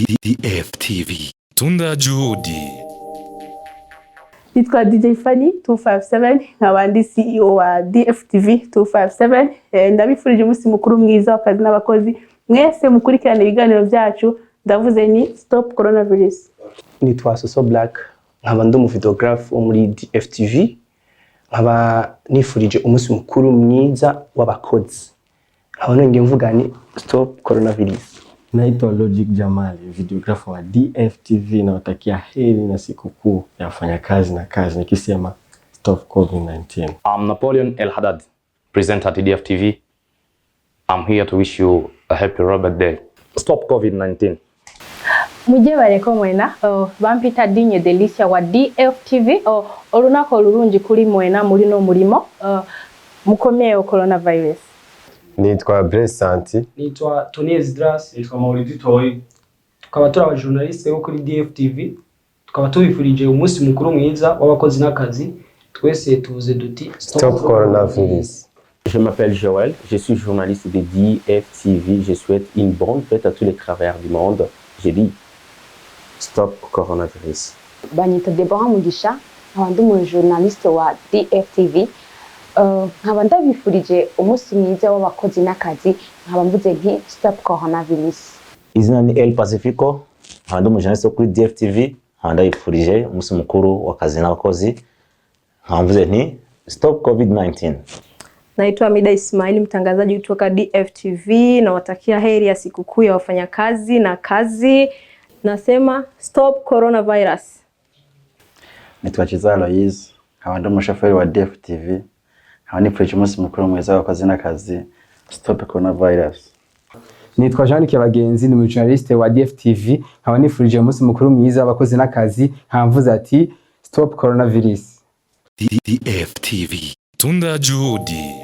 DFTV. Tunda juhudi. Nitwa DJ Fanny 257 nkabandi CEO wa DFTV 257. Ndabifurije umunsi mukuru mwiza w'akazi n'abakozi mwese mukurikirana ibiganiro byacu. Ndavuze ni stop coronavirus. Nitwa Soso Black nkaba ndi umuvidographe wo muri DFTV. Nkaba nifurije umunsi mukuru mwiza w'abakozi. Nkaba nongeye mvuga ni stop coronavirus. Naitwa Logic Jamal, videographer wa DFTV, na watakia heri na sikukuu ya wafanyakazi na kazi nikisema stop COVID-19. I'm Napoleon El Haddad, presenter at DFTV. I'm here to wish you a happy Robert Day. Stop COVID-19. Muje bareko mwena bampita Dinye Delicia wa DFTV olunako lurungi kuri mwena muri no murimo mukomeye coronavirus. Nitwa Blaise Santi. Nitwa Tony Esdras. Nitwa Mauridi Toy. Tukaba turi abajournaliste bo kuri DFTV. Tukaba tubifurije umunsi mukuru mwiza w'abakozi n'akazi. Twese tuvuze duti Stop coronavirus. Je m'appelle Joël, je suis journaliste de DFTV. Je souhaite une bonne fête à tous les travailleurs du monde. Je dis stop coronavirus. Banyita Deborah Mugisha, nkaba ndi journaliste wa DFTV. Nkaba ndabifurije umunsi mwiza w'abakozi n'akazi, nkaba mvuze nti stop coronavirus. Izina ni El Pacifico, nkaba ndi umujournaliste kuri DFTV. Nkaba ndabifurije umunsi mukuru w'akazi n'abakozi, nkaba mvuze nti stop COVID-19. Naitwa Amida Ismail, mtangazaji kutoka DFTV, na watakia heri ya sikukuu ya wafanyakazi na kazi. Nasema stop coronavirus. Nitwa Chiza Aloise, nkaba ndi umushoferi wa DFTV. Nkaba nifurije umunsi mukuru mwiza w'abakozi n'akazi, stop coronavirus. Nitwa Jean Kibagenzi, ni umujournaliste wa DFTV. Nkaba nifurije umunsi mukuru mwiza w'abakozi n'akazi, nkaba mvuze ati stop coronavirus. DFTV. Tunda juhudi.